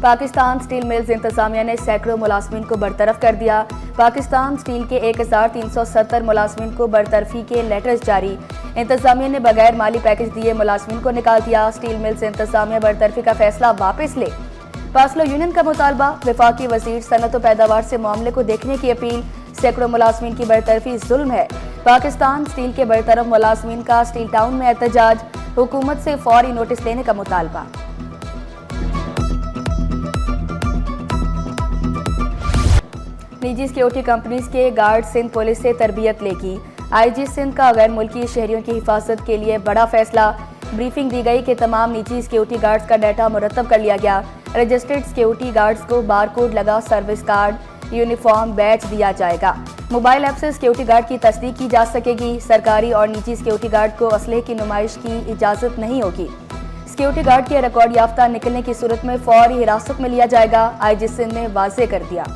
Pakistan steel mills इंतजामिया ने सैकड़ों मुलाजमीन को बरतरफ कर दिया। पाकिस्तान स्टील के 1370 मुलाजमीन को बरतरफी के लेटर्स जारी। इंतजामिया ने बगैर माली पैकेज दिए मुलाजमीन को निकाल दिया। स्टील मिल्स इंतजामिया बरतरफी का फैसला वापस ले। पासलो यूनियन का मुतालबा। वफाकी वजीर सनत व पैदावार से मामले को देखने की अपील। सैकड़ों मुलाजमीन की बरतरफी जुल्म है। पाकिस्तान स्टील के बरतरफ मुलाजमीन का स्टील टाउन में एहतजाज। हुकूमत से फौरी नोटिस लेने का मुतालबा। निजी सिक्योरिटी कंपनीज के गार्ड सिंध पुलिस से तरबियत लेगी। आईजी सिंध का गैर मुल्की शहरियों की हिफाजत के लिए बड़ा फैसला। ब्रीफिंग दी गई कि तमाम निजी सिक्योरिटी गार्ड्स का डाटा मुरतब कर लिया गया। रजिस्टर्ड सिक्योरिटी गार्ड्स को बारकोड लगा सर्विस कार्ड, यूनिफॉर्म, बैच दिया जाएगा। मोबाइल ऐप से सिक्योरिटी गार्ड की तस्दीक की जा सकेगी। सरकारी और निजी सिक्योरिटी गार्ड को असलहे की नुमाइश की इजाजत नहीं होगी। सिक्योरिटी गार्ड के रिकॉर्ड याफ्ता निकलने की सूरत में फौरी हिरासत में लिया जाएगा। आईजी सिंध ने वाज़ेह कर दिया।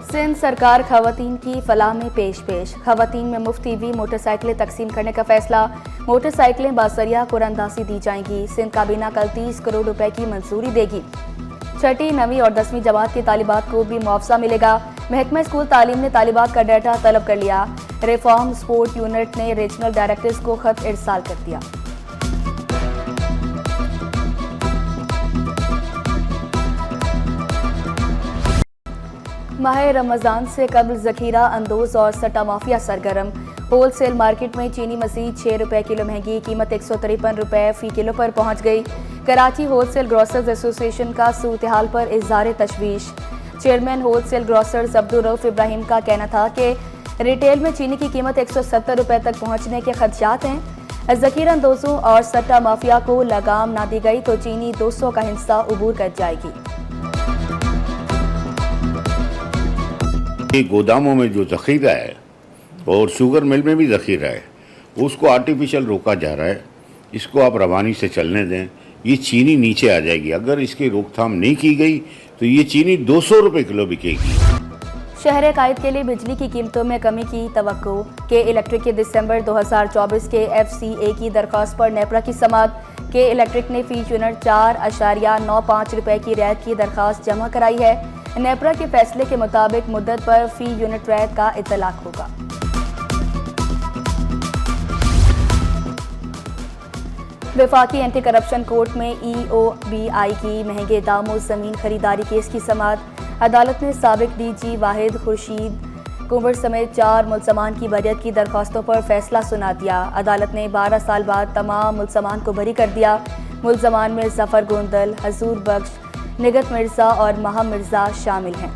सिंध सरकार खवातीन की फलाह में पेश। खवातीन में मुफ्त ईवी मोटरसाइकिलें तकसीम करने का फैसला। मोटरसाइकिलें बासरिया कुरानदासी दी जाएंगी। सिंध काबीना कल 30 करोड़ रुपए की मंजूरी देगी। 6ठी, 9वीं और 10वीं जमात के तालिबात को भी मुआवजा मिलेगा। महकमा स्कूल तालीम ने तालिबात का डाटा तलब कर लिया। रिफॉर्म स्पोर्ट यूनिट ने रीजनल डायरेक्टर्स को खत इरसाल कर दिया। माह रमजान से कबल जखीरा अंदोज और सट्टा माफिया सरगर्म। होलसेल मार्केट में चीनी मजीद 6 रुपए किलो महंगी, कीमत 153 रुपए फी किलो पर पहुंच गई। कराची होलसेल ग्रोसर्स एसोसिएशन का सूरत हाल पर इज़हार तशवीश। Chairman wholesale grocers Abdul Rauf Ibrahim का कहना था कि रिटेल में चीनी की कीमत 170 रुपए तक पहुंचने के खदशात हैं। जखीरा अंदोजों और सट्टा माफिया को लगाम ना दी गई तो चीनी 200 का हिस्सा उबूर कर जाएगी। गोदामों में जो ज़ख़ीरा है और शुगर मिल में भी ज़ख़ीरा है, उसको आर्टिफिशियल रोका जा रहा है। इसको आप रवानी से चलने दें, ये चीनी नीचे आ जाएगी। अगर इसकी रोकथाम नहीं की गई तो ये चीनी 200 रुपये किलो बिकेगी। शहर कायद के लिए बिजली की कीमतों में कमी की तवक्को। के इलेक्ट्रिक के दिसंबर 2024 के FCA की दरख्वास्त पर नेपरा की समाअत। के इलेक्ट्रिक ने फी यूनिट 4.95 रुपए की रियायत की दरख्वास्त जमा कराई है। नेपरा के फैसले के मुताबिक मुद्दत पर फी यूनिट रियायत का इतलाक होगा। वफाकी एंटी करप्शन कोर्ट में EOBI की महंगे दामों जमीन खरीदारी केस की समाअत। अदालत ने साबिक DG वाहिद खुर्शीद कुंवर समेत 4 मुलजमान की बरियत की दरख्वास्तों पर फैसला सुना दिया। अदालत ने 12 साल बाद तमाम मुलजमान को बरी कर दिया। मुलजमान में जफर गोंदल, हजूर बख्श, निगत मिर्जा और महा मिर्जा शामिल हैं।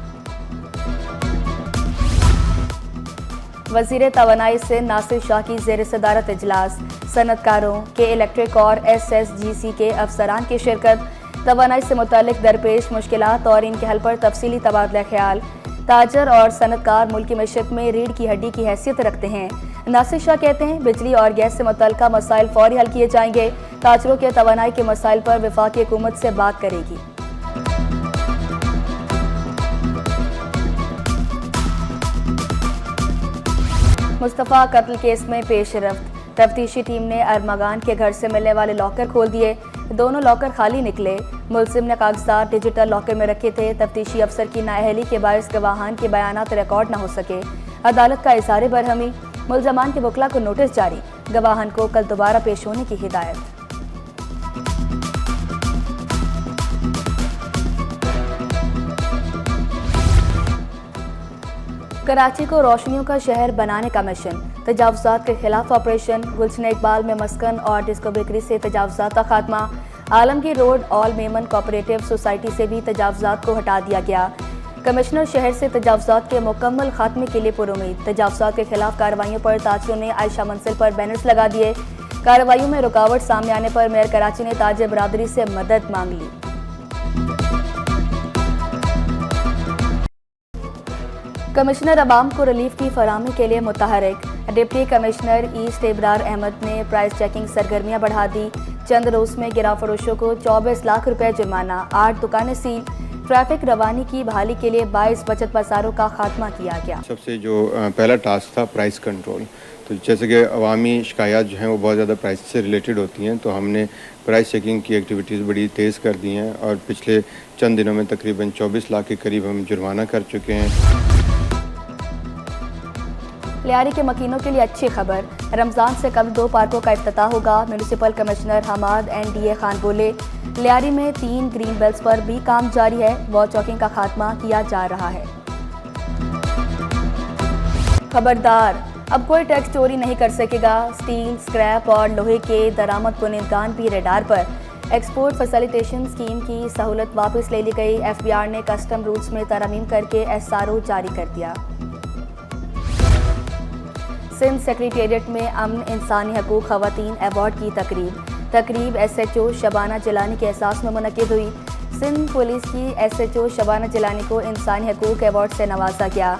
वजीर तवानाई से नासिर शाह की ज़ेर सदारत इजलास। सनतकारों के इलेक्ट्रिक और SSGC के अफसरान की शिरकत। तवानाई से मुतालिक दरपेश मुश्किलात और इनके हल पर तफसीली तबादला ख्याल। ताजर और सनतकार मुल्क की मईशत में रीढ़ की हड्डी की हैसियत रखते हैं। नासिर शाह कहते हैं बिजली और गैस से मुतल्लिका मसाइल फौरी हल किए जाएंगे। ताजरों के तवानाई के मसाइल पर वफाकी हुकूमत से बात करेगी। मुस्तफ़ा कत्ल केस में पेशरफ्त। तफ्तीशी टीम ने अरमगान के घर से मिलने वाले लॉकर खोल दिए। दोनों लॉकर खाली निकले। मुलजिम ने कागजात डिजिटल लॉकर में रखे थे। तफ्तीशी अफसर की नाअहली के बायस गवाहान के बयानात रिकॉर्ड न हो सके। अदालत का इज़हार बरहमी। मुलजमान के वकला को नोटिस जारी। गवाहान को कल दोबारा पेश होने की हिदायत। कराची को रोशनियों का शहर बनाने का मिशन। तजावुज़ात के खिलाफ ऑपरेशन। गुलशन इकबाल में मस्कन और डिस्को बेकरी से तजावुज़ात का खात्मा। Alamgir road all Memon cooperative society से भी तजावुज़ात को हटा दिया गया। कमिश्नर शहर से तजावुज़ात के मुकम्मल खात्मे के लिए पुरुमीद। तजावुज़ात के खिलाफ कार्रवाइयों पर ताजरों ने आयशा मंजिल पर बैनर्स लगा दिए। कार्रवाइयों में रुकावट सामने आने पर मेयर कराची ने ताज बरादरी से मदद मांग ली। कमिश्नर अवाम को रिलीफ की फराहमी के लिए मुतहरिक। Deputy commissioner east Ibrar Ahmed ने प्राइस चेकिंग सरगर्मियां बढ़ा दी। चंद रोज में गिरा फरोशों को 24 लाख रुपए जुर्माना। 8 दुकानें सील। ट्रैफिक रवानी की बहाली के लिए 22 बचत बाजारों का खात्मा किया गया। सबसे जो पहला टास्क था प्राइस कंट्रोल। तो जैसे कि अवामी शिकायत जो हैं वो बहुत ज़्यादा प्राइस से रिलेटेड होती हैं, तो हमने प्राइस चेकिंग की एक्टिविटीज़ बड़ी तेज़ कर दी हैं और पिछले चंद दिनों में तकरीबन 24 लाख के करीब हम जुर्माना कर चुके हैं। लियारी के मकीनों के लिए अच्छी खबर, रमज़ान से कल 2 पार्कों का इफ्तिताह होगा। Municipal commissioner Hamad NDA Khan बोले, लियारी में 3 ग्रीन बेल्ट्स पर भी काम जारी है। वॉल चॉकिंग का खात्मा किया जा रहा है। खबरदार, अब कोई टैक्स चोरी नहीं कर सकेगा। स्टील, स्क्रैप और लोहे के दरामद कुनिंदगान भी रेडार पर। एक्सपोर्ट फैसिलिटेशन स्कीम की सहूलत वापस ले ली गई। FBR ने कस्टम रूल्स में तरमीम करके SRO जारी कर दिया। सिंध सेक्रेटेरिएट में अमन इंसानी हकूक़ ख़वातीन अवार्ड की तकरीब SHO शबाना जिलानी के एहसास में मुनक़िद हुई। सिंध पुलिस की SHO शबाना जिलानी को इंसानी हकूक़ अवार्ड से नवाजा गया।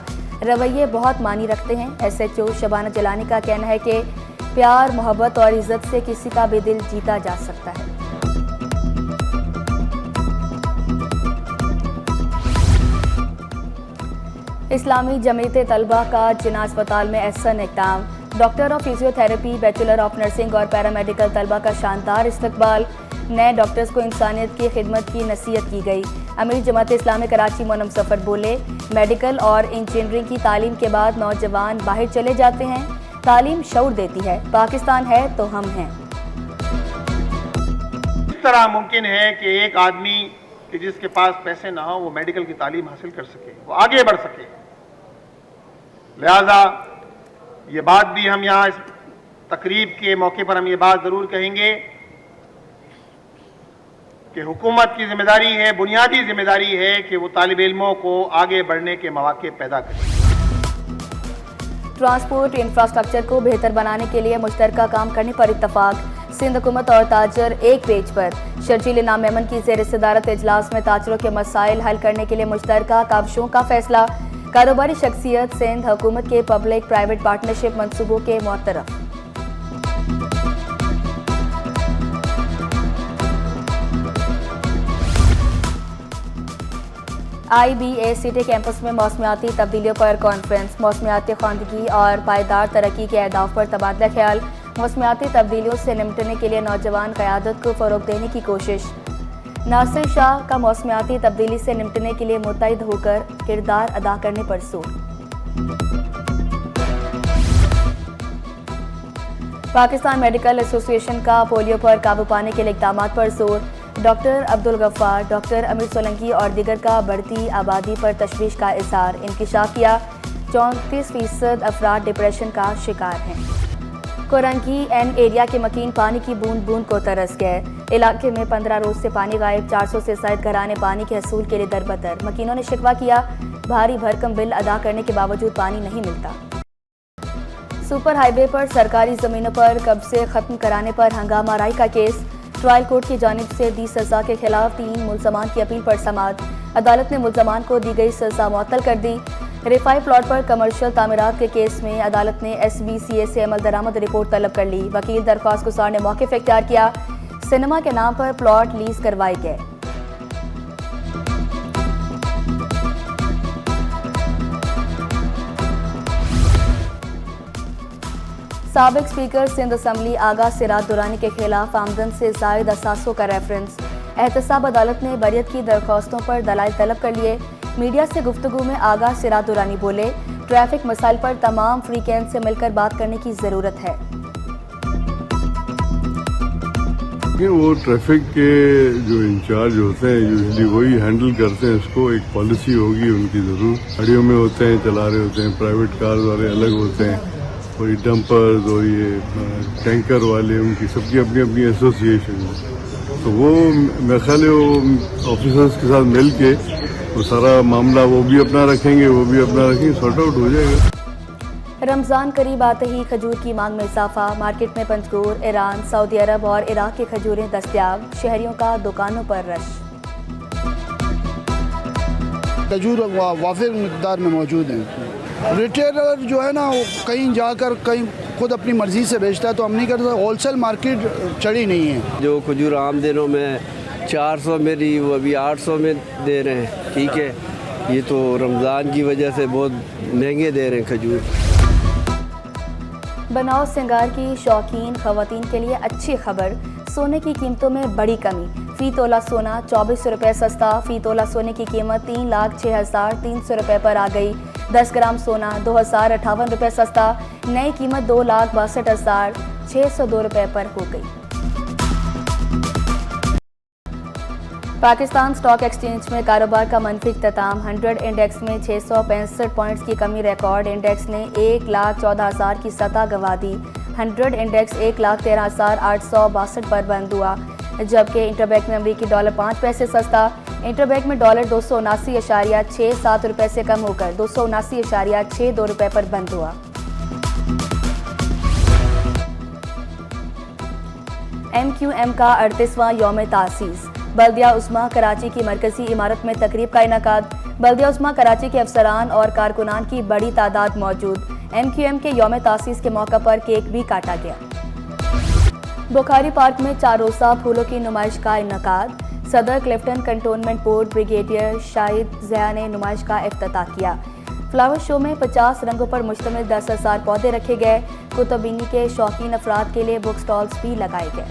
रवैये बहुत मानी रखते हैं। SHO शबाना जिलानी का कहना है कि प्यार, मोहब्बत और इज़्ज़त से किसी का भी दिल जीता जा सकता है। इस्लामी जमीयत तलबा का जिन्ना अस्पताल में एहसन इक़दाम। Doctor of physiotherapy, bachelor of nursing और पैरामेडिकल तलबा का शानदार इस्तकबाल। नए डॉक्टर्स को इंसानियत की खिदमत की नसीहत की गई। अमीर जमात इस्लामी कराची मोनम सफ़र बोले, मेडिकल और इंजीनियरिंग की तालीम के बाद नौजवान बाहर चले जाते हैं। तालीम शऊर देती है। पाकिस्तान है तो हम हैं। इस तरह मुमकिन है कि एक आदमी कि जिसके पास पैसे ना हो वो मेडिकल की तालीम हासिल कर सके, वो आगे बढ़ सके। लिहाजा ये बात भी हम यहाँ इस तकरीब के मौके पर हम ये बात ज़रूर कहेंगे कि हुकूमत की जिम्मेदारी है, बुनियादी जिम्मेदारी है कि वो तालिब इल्मों को आगे बढ़ने के मौके पैदा करे। ट्रांसपोर्ट इंफ्रास्ट्रक्चर को बेहतर बनाने के लिए मुश्तरका काम करने पर इत्तफाक। सिंध हुकूमत और ताजर एक पेज पर। शर्जील इनाम मेमन की ज़ेर सदारत इजलास में ताजरों के मसाइल हल करने के लिए मुश्तरका काविशों का फैसला। कारोबारी शख्सियत सिंध हुकूमत के पब्लिक प्राइवेट पार्टनरशिप मंसूबों के मुअत्तरफ। IBA कैंपस में मौसमियाती तब्दीलियों पर कॉन्फ्रेंस। मौसमियाती ख्वानदगी और पायदार तरक्की के अहदाफ पर तबादला ख्याल। मौसमियाती तब्दीलियों से निपटने के लिए नौजवान क़यादत को फ़रोग़ देने की कोशिश। नासिर शाह का मौसमियाती तब्दीली से निपटने के लिए मुत्तहिद होकर किरदार अदा करने पर जोर। पाकिस्तान मेडिकल एसोसिएशन का पोलियो पर काबू पाने के लिए इक़दामात पर जोर। डॉक्टर अब्दुल गफ्फार, डॉक्टर अमीर सोलंकी और दीगर का बढ़ती आबादी पर तशवीश का इज़हार। इंकिशाफ किया, 34% अफराद डिप्रेशन का शिकार हैं। कोरंगी एन एरिया के मकीन पानी की बूंद बूंद को तरस गए। इलाके में 15 रोज से पानी गायब। 400 से ज़ायद घराने पानी के हसूल के लिए दरबदर। मकीनों ने शिकवा किया, भारी भरकम बिल अदा करने के बावजूद पानी नहीं मिलता। सुपर हाईवे पर सरकारी ज़मीनों पर कब्जे ख़त्म कराने पर हंगामा राय का केस। ट्रायल कोर्ट की जानिब से दी सज़ा के खिलाफ 3 मुल्ज़मान की अपील पर समाअत। अदालत ने मुल्ज़मान को दी गई सज़ा मुअत्तल कर दी। रिफाई प्लॉट पर कमर्शियल तामीरात के केस में अदालत ने SBCA से अमल दरामद रिपोर्ट तलब कर ली। वकील दरख्वास्त गुज़ार ने मौक़िफ़ इख्तियार किया। सिनेमा के नाम पर प्लॉट लीज करवाए गए। साबिक स्पीकर सिंध असम्बली आगा सिराज दुरानी के खिलाफ आमदन से ज़ायद असासों का रेफरेंस। एहतसाब अदालत ने बरियत की दरख्वास्तों पर दलाइल तलब कर लिए। मीडिया से गुफ्तगू में आगा सिराज दुरानी बोले, ट्रैफिक मसाइल पर तमाम फ्रीकेंस से मिलकर बात करने की ज़रूरत है। वो ट्रैफिक के जो इंचार्ज होते हैं यूजली वही हैंडल करते हैं इसको। एक पॉलिसी होगी उनकी ज़रूर। गाड़ियों में होते हैं, चला रहे होते हैं, प्राइवेट कार वाले अलग होते हैं, और ये डंपर्स और ये टैंकर वाले, उनकी सबकी अपनी अपनी एसोसिएशन है। तो वो मेरे ख्याल है वो ऑफिसर्स के साथ मिल के वो सारा मामला वो भी अपना रखेंगे, वो भी अपना रखेंगे, सॉर्ट आउट हो जाएगा। रमज़ान करीब आते ही खजूर की मांग में इजाफा। मार्केट में पंजगोर, ईरान, सऊदी अरब और इराक की खजूरें दस्तयाब। शहरियों का दुकानों पर रश। खजूर वाफिर मिकदार में मौजूद हैं। रिटेलर जो है ना वो कहीं जाकर कहीं खुद अपनी मर्ज़ी से बेचता है, तो हम नहीं करते। होलसेल मार्केट चढ़ी नहीं है। जो खजूर आम दिनों में 400 मेरी, वो अभी 800 में दे रहे हैं। ठीक है, ये तो रमज़ान की वजह से बहुत महंगे दे रहे हैं खजूर। बनाव सिंगार की शौकीन खवातीन के लिए अच्छी खबर, सोने की कीमतों में बड़ी कमी। फी तोला सोना 24 रुपये सस्ता। फी तोला सोने की कीमत 3,06,300 रुपये पर आ गई। 10 ग्राम सोना 2,058 रुपये सस्ता। नई कीमत 2,62,602 रुपये पर हो गई। पाकिस्तान स्टॉक एक्सचेंज में कारोबार का मनफी इख्तिताम। 100 इंडेक्स में 665 पॉइंट्स की कमी। रिकॉर्ड इंडेक्स ने 1,14,000 की सतह गंवा दी। 100 इंडेक्स 1,13,862 पर बंद हुआ, जबकि इंटरबैंक में अमरीकी डॉलर 5 पैसे सस्ता। इंटरबैंक में डॉलर 279.67 रुपये से कम होकर 279.62 रुपये पर बंद हुआ। MQM का 38वां यौम तासीस। बल्दिया उस्मा कराची की मरकजी इमारत में तकरीब का इनेकाद। बल्दिया उस्मा कराची के अफसरान और कारकुनान की बड़ी तादाद मौजूद। MQM के यौम तासीस के मौका पर केक भी काटा गया। बुखारी पार्क में 4 रोज़ा फूलों की नुमाइश का इनेकाद। Saddar Clifton cantonment board brigadier Shahid Zia ने नुमाइश का इफ्तिताह किया। फ्लावर शो में 50 रंगों पर मुश्तमिल 10,000 पौधे रखे गए। कुतुबीनी के शौकीन अफराद के लिए बुक स्टॉल्स भी लगाए गए।